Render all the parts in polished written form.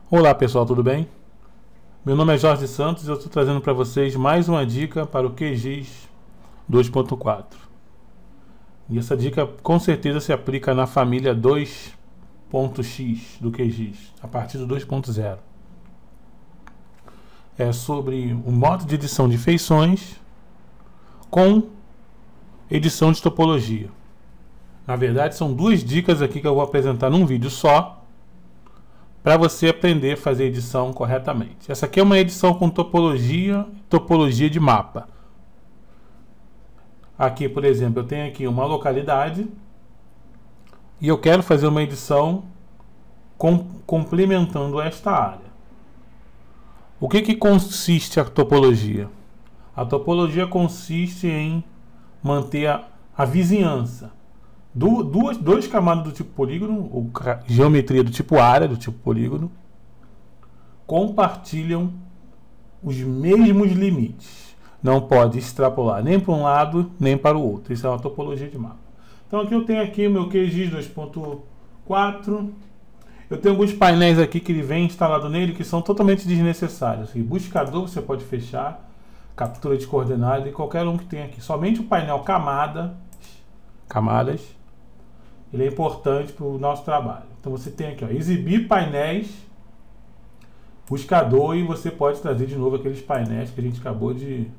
Olá pessoal, tudo bem? Meu nome é Jorge Santos e eu estou trazendo para vocês mais uma dica para o QGIS 2.4. E essa dica com certeza se aplica na família 2.x do QGIS, a partir do 2.0. É sobre o modo de edição de feições com edição de topologia. Na verdade, são duas dicas aqui que eu vou apresentar num vídeo só, para você aprender a fazer edição corretamente. Essa aqui é uma edição com topologia de mapa. Aqui, por exemplo, eu tenho aqui uma localidade e eu quero fazer uma edição complementando esta área. O que consiste a topologia? A topologia consiste em manter a vizinhança. Duas camadas do tipo polígono, ou geometria do tipo área, do tipo polígono, compartilham os mesmos limites. Não pode extrapolar nem para um lado, nem para o outro. Isso é uma topologia de mapa. Então aqui eu tenho aqui o meu QGIS 2.4. Eu tenho alguns painéis aqui que ele vem instalado nele que são totalmente desnecessários. Buscador você pode fechar, captura de coordenadas e qualquer um que tem aqui. Somente o painel camadas, ele é importante para o nosso trabalho. Então você tem aqui, ó, exibir painéis, buscador, e você pode trazer de novo aqueles painéis que a gente acabou de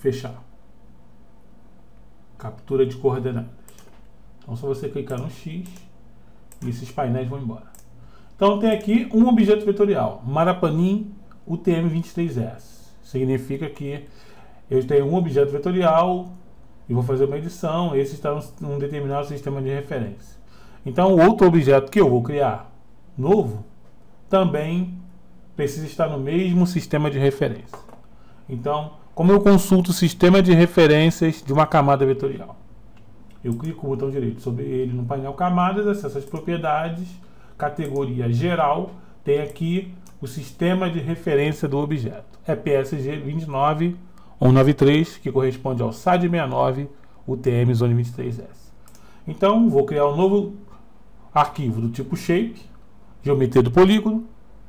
fechar. Captura de coordenadas. Então só você clicar no X e esses painéis vão embora. Então tem aqui um objeto vetorial, Marapanim UTM-23S. Significa que eu tenho um objeto vetorial e vou fazer uma edição, esse está num determinado sistema de referência. Então, o outro objeto que eu vou criar novo também precisa estar no mesmo sistema de referência. Então, como eu consulto o sistema de referências de uma camada vetorial? Eu clico com o botão direito sobre ele no painel camadas, acesso às propriedades, categoria geral, tem aqui o sistema de referência do objeto. É PSG 29193, que corresponde ao SAD69 UTM Zone 23S. Então, vou criar um novo arquivo do tipo shape, geometria do polígono,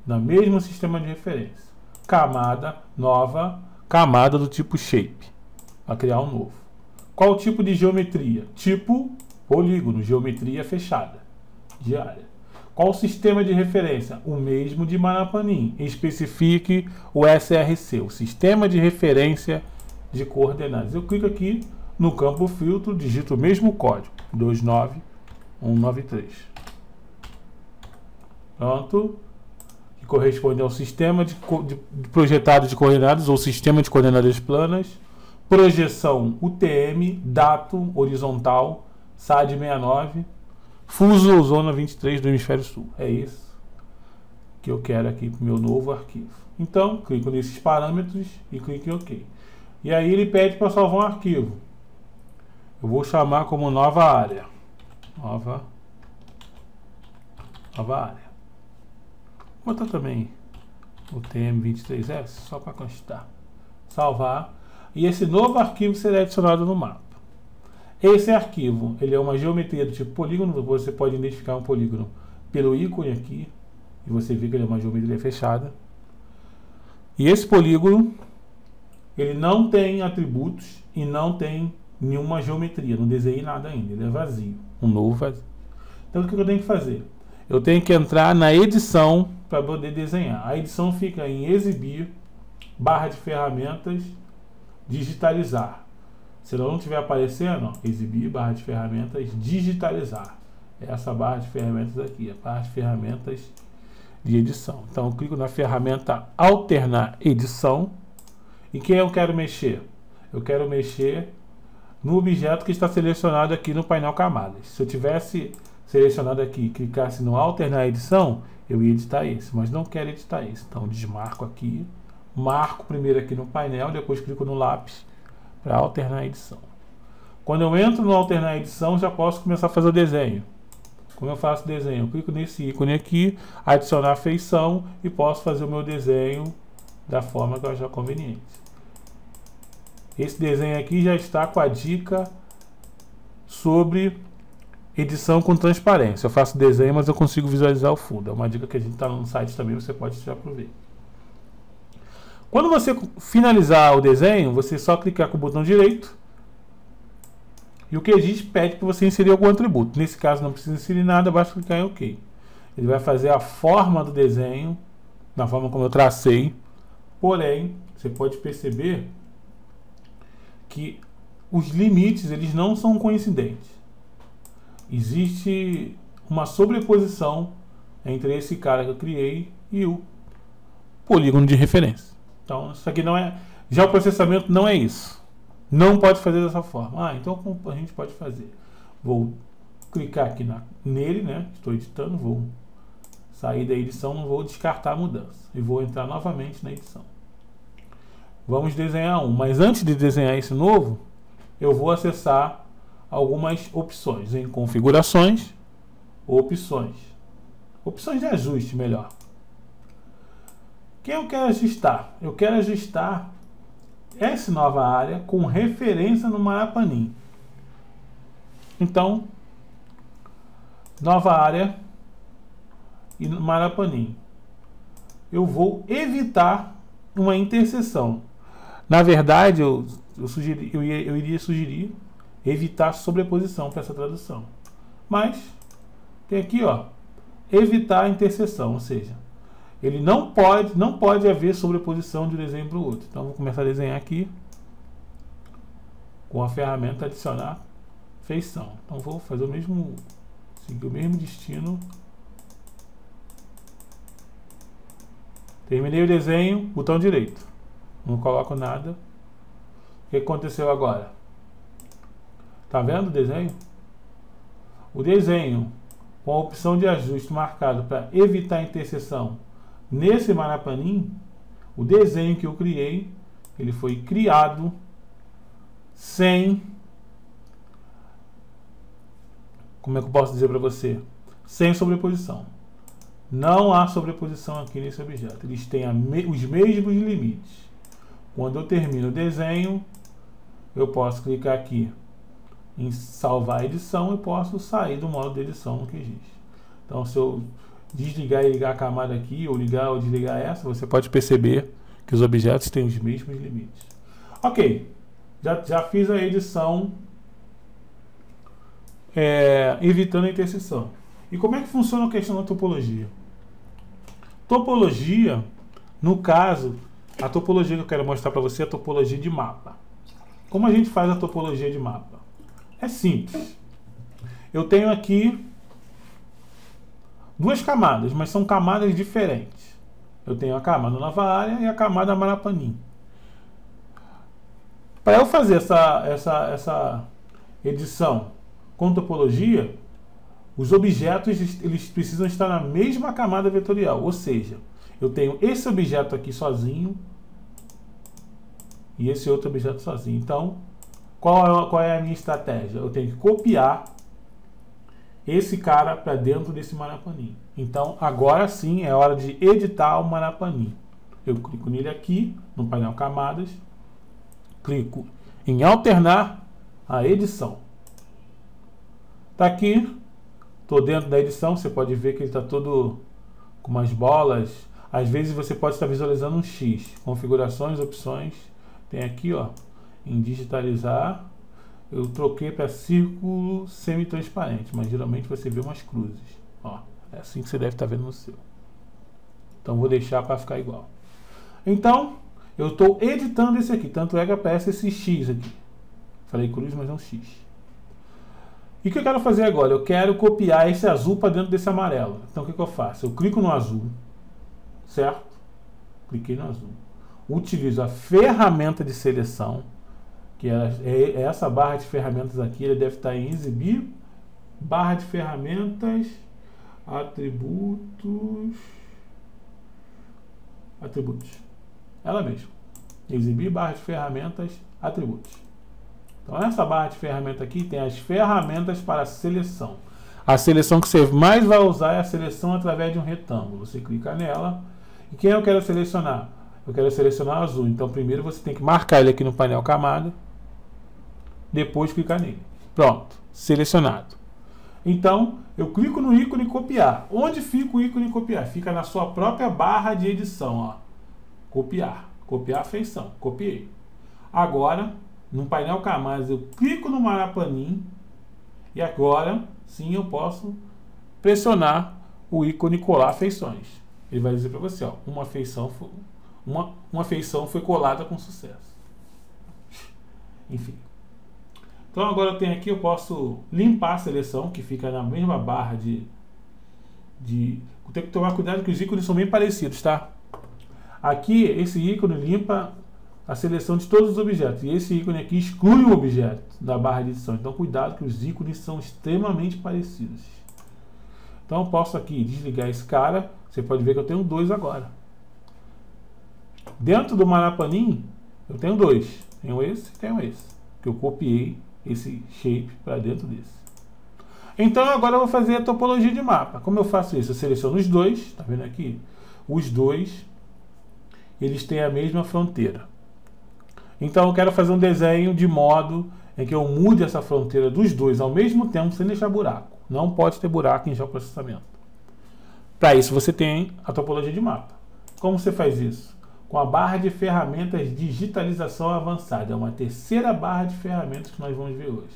no mesmo sistema de referência. Camada nova, camada do tipo shape, para criar um novo. Qual o tipo de geometria? Tipo polígono, geometria fechada, de área. Qual o sistema de referência? O mesmo de Marapanim. Especifique o SRC, o sistema de referência de coordenadas. Eu clico aqui no campo filtro, digito o mesmo código, 29193. Pronto. Que corresponde ao sistema de projetado de coordenadas, ou sistema de coordenadas planas. Projeção UTM, datum horizontal, SAD69. Fuso ou zona 23 do hemisfério sul. É isso que eu quero aqui para o meu novo arquivo. Então, clico nesses parâmetros e clico em OK. E aí ele pede para salvar um arquivo. Eu vou chamar como nova área. Nova área. Vou botar também o TM23S, só para constar. Salvar. E esse novo arquivo será adicionado no mapa. Esse arquivo, ele é uma geometria do tipo polígono. Você pode identificar um polígono pelo ícone aqui, e você vê que ele é uma geometria fechada. E esse polígono, ele não tem atributos e não tem nenhuma geometria, não desenhei nada ainda, ele é vazio, um novo vazio. Então o que eu tenho que fazer? Eu tenho que entrar na edição para poder desenhar. A edição fica em exibir, barra de ferramentas, digitalizar. Se ela não estiver aparecendo, ó, exibir, barra de ferramentas, digitalizar. Essa barra de ferramentas aqui, a barra de ferramentas de edição. Então eu clico na ferramenta alternar edição. E quem eu quero mexer? Eu quero mexer no objeto que está selecionado aqui no painel camadas. Se eu tivesse selecionado aqui e clicasse no alternar edição, eu ia editar esse, mas não quero editar esse. Então desmarco aqui, marco primeiro aqui no painel, depois clico no lápis para alternar a edição. Quando eu entro no alternar edição, já posso começar a fazer o desenho. Como eu faço o desenho? Eu clico nesse ícone aqui, adicionar feição, e posso fazer o meu desenho da forma que eu achar conveniente. Esse desenho aqui já está com a dica sobre edição com transparência. Eu faço desenho, mas eu consigo visualizar o fundo. É uma dica que a gente está no site também, você pode tirar para ver. Quando você finalizar o desenho, você só clicar com o botão direito e o QGIS pede para você inserir algum atributo. Nesse caso não precisa inserir nada, basta clicar em OK. Ele vai fazer a forma do desenho da forma como eu tracei, porém você pode perceber que os limites eles não são coincidentes. Existe uma sobreposição entre esse cara que eu criei e o polígono de referência. Então isso aqui não é, já o processamento não é isso. Não pode fazer dessa forma. Então como a gente pode fazer? Vou clicar aqui nele, né? Estou editando, vou sair da edição, não vou descartar a mudança e vou entrar novamente na edição. Vamos desenhar um, mas antes de desenhar esse novo, eu vou acessar algumas opções em configurações, opções de ajuste, melhor. Quem eu quero ajustar? Eu quero ajustar essa nova área com referência no Marapanim. Então, nova área e no Marapanim. Eu vou evitar uma interseção. Na verdade, eu iria sugerir evitar sobreposição para essa tradução. Mas tem aqui, ó, evitar a interseção, ou seja, ele não pode haver sobreposição de um desenho para o outro. Então vou começar a desenhar aqui com a ferramenta adicionar feição. Então vou fazer o mesmo, seguir o mesmo destino. Terminei o desenho, botão direito. Não coloco nada. O que aconteceu agora? Tá vendo o desenho? O desenho com a opção de ajuste marcado para evitar interseção nesse Marapanim, o desenho que eu criei, ele foi criado sem, como é que eu posso dizer para você? Sem sobreposição. Não há sobreposição aqui nesse objeto. Eles têm os mesmos limites. Quando eu termino o desenho, eu posso clicar aqui em salvar a edição e posso sair do modo de edição no QGIS. Então, se eu desligar e ligar a camada aqui, ou ligar ou desligar essa, você pode perceber que os objetos têm os mesmos limites. Ok, já fiz a edição evitando a interseção. E como é que funciona a questão da topologia? Topologia, no caso, a topologia que eu quero mostrar para você é a topologia de mapa. Como a gente faz a topologia de mapa? É simples. Eu tenho aqui duas camadas, mas são camadas diferentes. Eu tenho a camada nova área e a camada Marapanim. Para eu fazer essa edição com topologia, os objetos eles precisam estar na mesma camada vetorial, ou seja, eu tenho esse objeto aqui sozinho e esse outro objeto sozinho. Então, qual é a minha estratégia? Eu tenho que copiar esse cara para dentro desse Marapanim. Então, agora sim é hora de editar o Marapanim. Eu clico nele aqui, no painel Camadas, clico em alternar a edição. Está aqui. Estou dentro da edição, você pode ver que ele está todo com umas bolas. Às vezes você pode estar visualizando um X. Configurações, opções. Tem aqui, ó, em digitalizar. Eu troquei para círculo semi-transparente, mas geralmente você vê umas cruzes. Ó, é assim que você deve estar vendo no seu. Então vou deixar para ficar igual. Então, eu estou editando esse aqui. Tanto é que aparece esse X aqui. Falei cruz, mas é um X. E o que eu quero fazer agora? Eu quero copiar esse azul para dentro desse amarelo. Então o que eu faço? Eu clico no azul, certo? Cliquei no azul. Utilizo a ferramenta de seleção, que é essa barra de ferramentas aqui. Ele deve estar em exibir, barra de ferramentas, atributos. Ela mesma. Exibir, barra de ferramentas, atributos. Então, nessa barra de ferramenta aqui tem as ferramentas para seleção. A seleção que você mais vai usar é a seleção através de um retângulo. Você clica nela. E quem eu quero selecionar? Eu quero selecionar o azul. Então, primeiro você tem que marcar ele aqui no painel camada. Depois clicar nele. Pronto. Selecionado. Então, eu clico no ícone copiar. Onde fica o ícone copiar? Fica na sua própria barra de edição, ó. Copiar. Copiar a feição. Copiei. Agora, no painel camadas, eu clico no Marapanim e agora sim eu posso pressionar o ícone colar feições. Ele vai dizer para você, ó, uma feição foi colada com sucesso. Enfim. Então agora eu tenho aqui, eu posso limpar a seleção, que fica na mesma barra de... Tem que tomar cuidado que os ícones são bem parecidos, tá? Aqui, esse ícone limpa a seleção de todos os objetos. E esse ícone aqui exclui o objeto da barra de edição. Então cuidado que os ícones são extremamente parecidos. Então eu posso aqui desligar esse cara. Você pode ver que eu tenho dois agora. Dentro do Marapanim, eu tenho dois. Tenho esse e tenho esse. Que eu copiei esse shape para dentro desse. Então agora eu vou fazer a topologia de mapa. Como eu faço isso? Eu seleciono os dois. Tá vendo aqui? Os dois, eles têm a mesma fronteira. Então eu quero fazer um desenho de modo em que eu mude essa fronteira dos dois ao mesmo tempo sem deixar buraco. Não pode ter buraco em geoprocessamento. Para isso você tem a topologia de mapa. Como você faz isso? Com a barra de ferramentas digitalização avançada. É uma terceira barra de ferramentas que nós vamos ver hoje.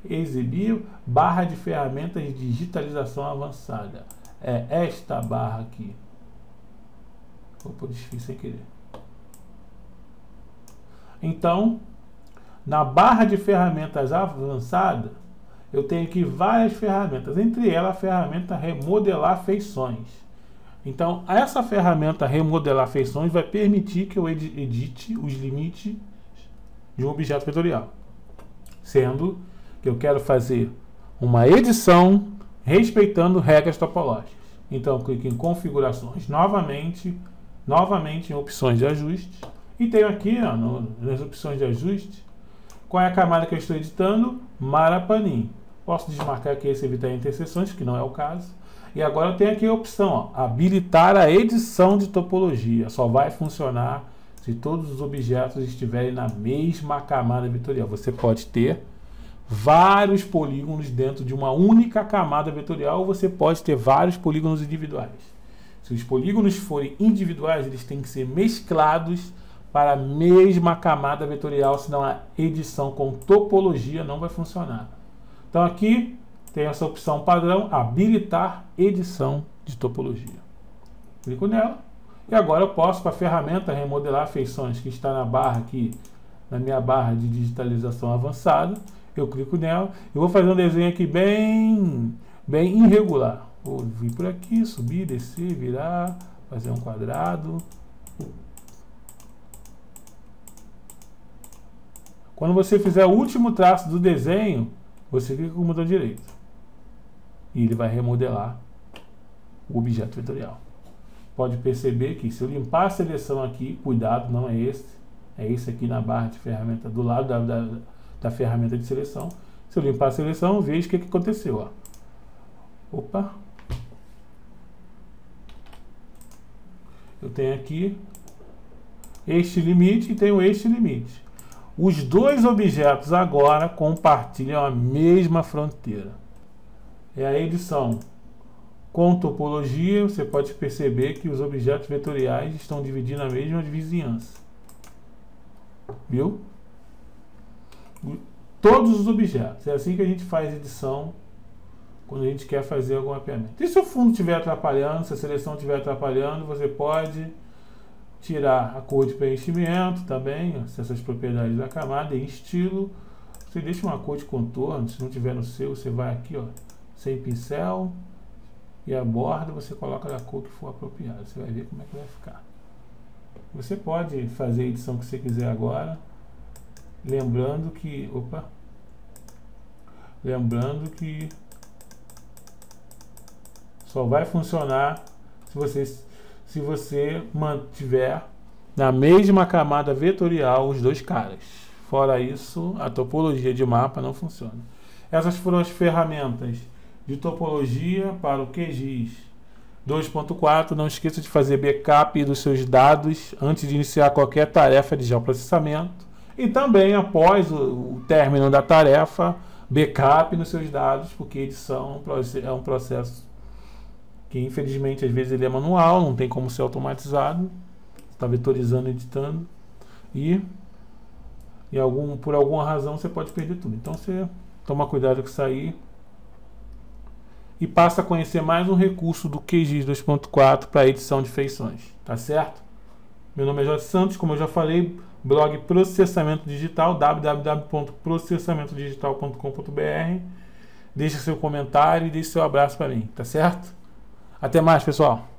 Exibir barra de ferramentas de digitalização avançada. É esta barra aqui. Opa, desfiz sem querer. Então, na barra de ferramentas avançada, eu tenho aqui várias ferramentas. Entre elas, a ferramenta remodelar feições. Então, essa ferramenta remodelar feições vai permitir que eu edite os limites de um objeto vetorial. Sendo que eu quero fazer uma edição respeitando regras topológicas. Então, eu clico em configurações novamente em opções de ajuste. E tenho aqui, ó, nas opções de ajuste, qual é a camada que eu estou editando? Marapanim. Posso desmarcar aqui esse evitar interseções, que não é o caso. E agora eu tenho aqui a opção, ó, habilitar a edição de topologia. Só vai funcionar se todos os objetos estiverem na mesma camada vetorial. Você pode ter vários polígonos dentro de uma única camada vetorial, ou você pode ter vários polígonos individuais. Se os polígonos forem individuais, eles têm que ser mesclados para a mesma camada vetorial, senão a edição com topologia não vai funcionar. Então aqui tem essa opção padrão, habilitar edição de topologia. Clico nela e agora eu posso, com a ferramenta remodelar feições, que está na barra aqui, na minha barra de digitalização avançada, eu clico nela e vou fazer um desenho aqui bem irregular. Vou vir por aqui, subir, descer, virar, fazer um quadrado. Quando você fizer o último traço do desenho, você clica com o botão direito. E ele vai remodelar o objeto vetorial. Pode perceber que se eu limpar a seleção aqui, cuidado, não é esse. É esse aqui na barra de ferramenta, do lado da ferramenta de seleção. Se eu limpar a seleção, veja o que aconteceu. Ó. Opa! Eu tenho aqui este limite e tenho este limite. Os dois objetos agora compartilham a mesma fronteira. É a edição com topologia. Você pode perceber que os objetos vetoriais estão dividindo a mesma vizinhança. Viu? Todos os objetos. É assim que a gente faz edição quando a gente quer fazer algum mapeamento. E se o fundo estiver atrapalhando, se a seleção estiver atrapalhando, você pode tirar a cor de preenchimento também, essas propriedades da camada, em estilo. Você deixa uma cor de contorno, se não tiver no seu, você vai aqui, ó, sem pincel, e a borda você coloca da cor que for apropriada. Você vai ver como é que vai ficar. Você pode fazer a edição que você quiser agora, lembrando que, só vai funcionar se você mantiver na mesma camada vetorial os dois caras. Fora isso, a topologia de mapa não funciona. Essas foram as ferramentas de topologia para o QGIS 2.4. Não esqueça de fazer backup dos seus dados antes de iniciar qualquer tarefa de geoprocessamento. E também, após o término da tarefa, backup nos seus dados, porque edição é um processo que infelizmente às vezes ele é manual, não tem como ser automatizado, está vetorizando, editando, e por alguma razão você pode perder tudo. Então você toma cuidado com isso aí e passa a conhecer mais um recurso do QGIS 2.4 para edição de feições, tá certo? Meu nome é Jorge Santos, como eu já falei, blog Processamento Digital, www.processamentodigital.com.br. Deixe seu comentário e deixe seu abraço para mim, tá certo? Até mais, pessoal!